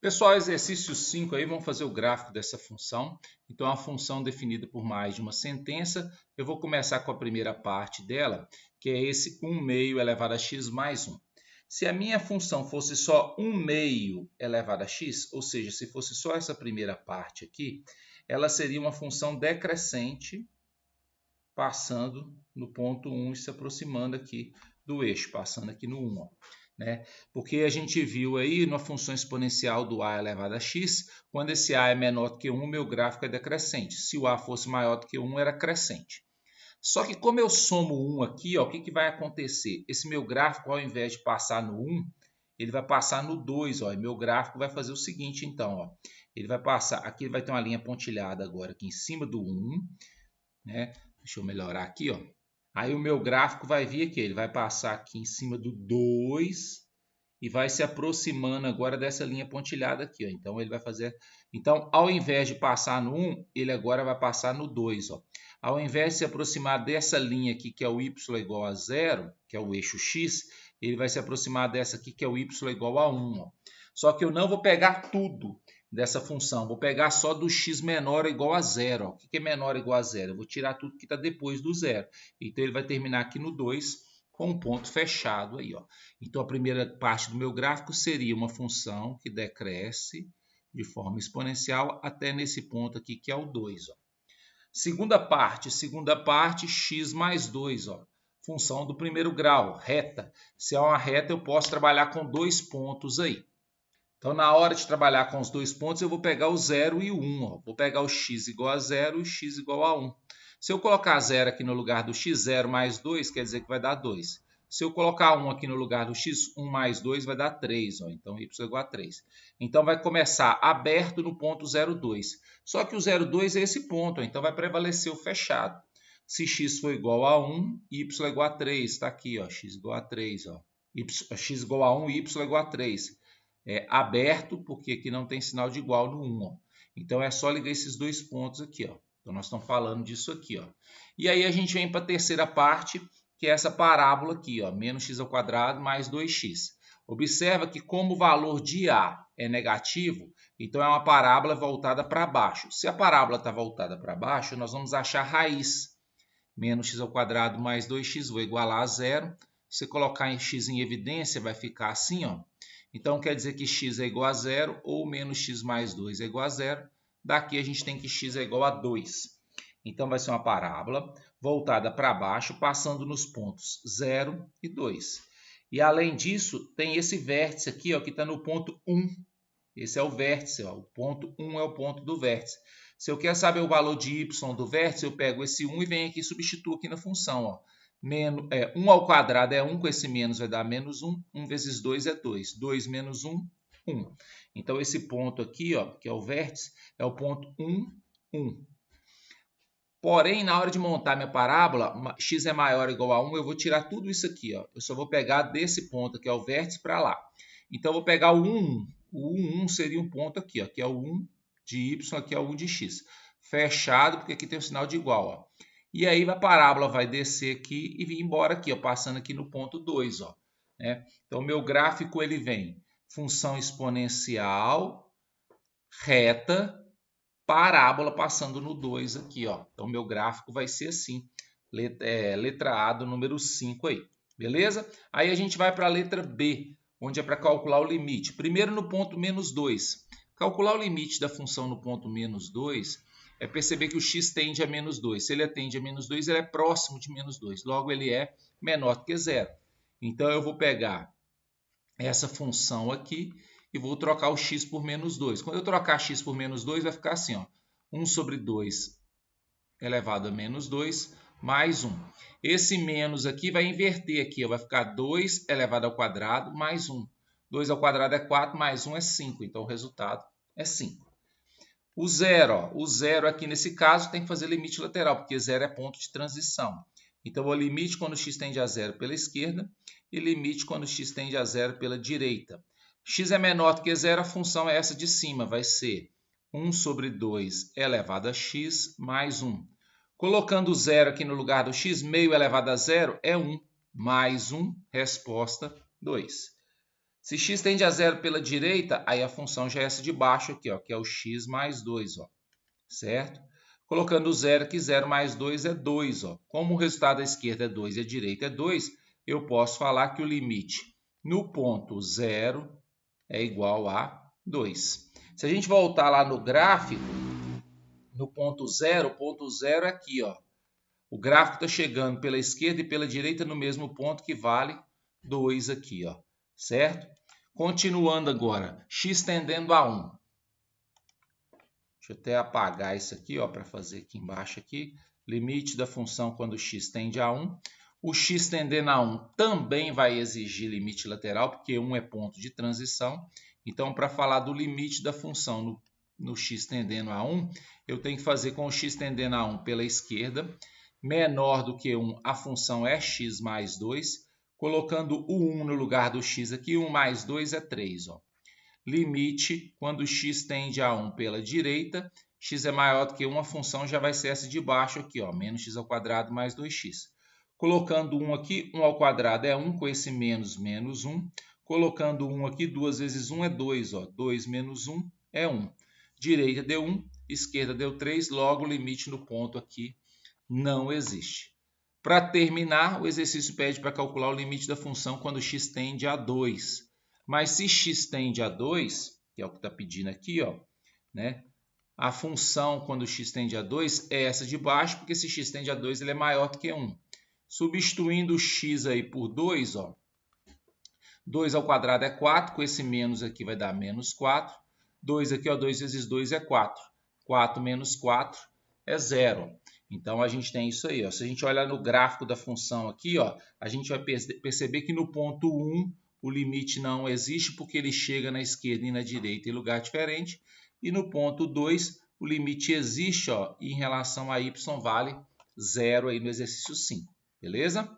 Pessoal, exercício 5 aí, vamos fazer o gráfico dessa função. Então, a função definida por mais de uma sentença. Eu vou começar com a primeira parte dela, que é esse 1 meio elevado a x mais 1. Se a minha função fosse só 1 meio elevado a x, ou seja, se fosse só essa primeira parte aqui, ela seria uma função decrescente, passando no ponto 1 e se aproximando aqui do eixo, passando aqui no 1. Ó. Né? Porque a gente viu aí na função exponencial do a elevado a x, quando esse a é menor do que 1, meu gráfico é decrescente. Se o a fosse maior do que 1, era crescente. Só que como eu somo 1 aqui, ó, o que vai acontecer? Esse meu gráfico, ao invés de passar no 1, ele vai passar no 2. Ó, e meu gráfico vai fazer o seguinte, então. Ó, ele vai passar, aqui vai ter uma linha pontilhada agora aqui em cima do 1. Né? Deixa eu melhorar aqui. Ó. Aí o meu gráfico vai vir aqui, ele vai passar aqui em cima do 2 e vai se aproximando agora dessa linha pontilhada aqui. Ó. Então, ele vai fazer... Então, ao invés de passar no 1, ele agora vai passar no 2. Ó. Ao invés de se aproximar dessa linha aqui, que é o y igual a 0, que é o eixo x, ele vai se aproximar dessa aqui, que é o y igual a 1. Ó. Só que eu não vou pegar tudo dessa função. Vou pegar só do x menor ou igual a 0. Ó. O que é menor ou igual a 0? Eu vou tirar tudo que está depois do 0. Então, ele vai terminar aqui no 2 com um ponto fechado aí. Ó. Então, a primeira parte do meu gráfico seria uma função que decresce de forma exponencial até nesse ponto aqui, que é o 2. Ó. Segunda parte, x mais 2. Ó. Função do primeiro grau, reta. Se é uma reta, eu posso trabalhar com 2 pontos aí. Então, na hora de trabalhar com os 2 pontos, eu vou pegar o 0 e o 1. Ó. Vou pegar o x igual a 0 e o x igual a 1. Se eu colocar 0 aqui no lugar do x, 0 mais 2, quer dizer que vai dar 2. Se eu colocar 1 aqui no lugar do x, 1 mais 2 vai dar 3. Ó. Então, y igual a 3. Então, vai começar aberto no ponto 0,2. Só que o 0,2 é esse ponto, ó. Então vai prevalecer o fechado. Se x for igual a 1, y igual a 3. Está aqui, ó, x igual a 3. Ó. X igual a 1 e y igual a 3. É aberto, porque aqui não tem sinal de igual no 1. Ó. Então, é só ligar esses 2 pontos aqui. Ó. Então, nós estamos falando disso aqui. Ó. E aí, a gente vem para a terceira parte, que é essa parábola aqui, ó, menos x ao quadrado mais 2x. Observa que como o valor de A é negativo, então é uma parábola voltada para baixo. Se a parábola está voltada para baixo, nós vamos achar a raiz. Menos x ao quadrado mais 2x, vou igualar a zero. Se colocar x em evidência, vai ficar assim, ó. Então, quer dizer que x é igual a zero ou menos x mais 2 é igual a zero. Daqui a gente tem que x é igual a 2. Então, vai ser uma parábola voltada para baixo, passando nos pontos 0 e 2. E, além disso, tem esse vértice aqui, ó, que está no ponto 1. Esse é o vértice. Ó. O ponto 1 é o ponto do vértice. Se eu quero saber o valor de y do vértice, eu pego esse 1 e venho aqui e substituo aqui na função. Ó. 1 ao quadrado é 1, com esse menos vai dar menos 1. 1 vezes 2 é 2. 2 menos 1, 1. Então, esse ponto aqui, ó, que é o vértice, é o ponto 1, 1. Porém, na hora de montar minha parábola, x é maior ou igual a 1, eu vou tirar tudo isso aqui. Ó. Eu só vou pegar desse ponto, que é o vértice, para lá. Então, eu vou pegar o 1, 1. O 1, 1 seria um ponto aqui, ó, que é o 1 de y, aqui é o 1 de x. Fechado, porque aqui tem o sinal de igual. Ó. E aí, a parábola vai descer aqui e vir embora aqui, ó, passando aqui no ponto 2. Ó, né? Então, o meu gráfico ele vem função exponencial, reta, parábola passando no 2 aqui. Ó. Então, meu gráfico vai ser assim. Letra A do número 5 aí. Beleza? Aí a gente vai para a letra B, onde é para calcular o limite. Primeiro no ponto menos 2. Calcular o limite da função no ponto menos 2 é perceber que o x tende a menos 2. Se ele tende a menos 2, ele é próximo de menos 2. Logo, ele é menor do que zero. Então, eu vou pegar essa função aqui e vou trocar o x por menos 2. Quando eu trocar x por menos 2, vai ficar assim, ó, 1 sobre 2 elevado a menos 2 mais 1. Esse menos aqui vai inverter aqui, ó, vai ficar 2 elevado ao quadrado mais 1. 2 ao quadrado é 4, mais 1 é 5. Então, o resultado é 5. O zero aqui nesse caso tem que fazer limite lateral, porque zero é ponto de transição. Então, o limite quando x tende a zero pela esquerda e limite quando x tende a zero pela direita. X é menor do que zero, a função é essa de cima, vai ser 1 sobre 2 elevado a x mais 1. Colocando o zero aqui no lugar do x, meio elevado a zero é 1, mais 1, resposta 2. Se x tende a zero pela direita, aí a função já é essa de baixo aqui, ó, que é o x mais 2, ó, certo? Colocando o zero aqui, 0 mais 2 é 2. Ó. Como o resultado da esquerda é 2 e a direita é 2, eu posso falar que o limite no ponto 0 é igual a 2. Se a gente voltar lá no gráfico, no ponto 0, o ponto 0 é aqui, ó. O gráfico está chegando pela esquerda e pela direita no mesmo ponto, que vale 2 aqui, ó, certo? Continuando agora, x tendendo a 1. Deixa eu até apagar isso aqui, para fazer aqui embaixo aqui. Limite da função quando x tende a 1. O x tendendo a 1 também vai exigir limite lateral, porque 1 é ponto de transição. Então, para falar do limite da função no x tendendo a 1, eu tenho que fazer com o x tendendo a 1 pela esquerda. Menor do que 1, a função é x mais 2. Colocando o 1 no lugar do x aqui, 1 mais 2 é 3. Ó. Limite, quando x tende a 1 pela direita, x é maior do que 1, a função já vai ser essa de baixo aqui, ó, menos x ao quadrado mais 2x. Colocando 1 aqui, 1 ao quadrado é 1, com esse menos, menos 1. Colocando 1 aqui, 2 vezes 1 é 2, ó, 2 menos 1 é 1. Direita deu 1, esquerda deu 3, logo o limite no ponto aqui não existe. Para terminar, o exercício pede para calcular o limite da função quando x tende a 2. Mas se x tende a 2, que é o que está pedindo aqui, ó, né? A função quando x tende a 2 é essa de baixo, porque se x tende a 2 ele é maior do que 1. Substituindo o x aí por 2, ó, 2 ao quadrado é 4, com esse menos aqui vai dar menos 4. 2 aqui, ó, 2 vezes 2 é 4. 4 menos 4 é 0. Então, a gente tem isso aí. Ó. Se a gente olhar no gráfico da função aqui, ó, a gente vai perceber que no ponto 1 o limite não existe, porque ele chega na esquerda e na direita em lugar diferente. E no ponto 2 o limite existe, ó, e em relação a y vale 0 aí no exercício 5. Beleza?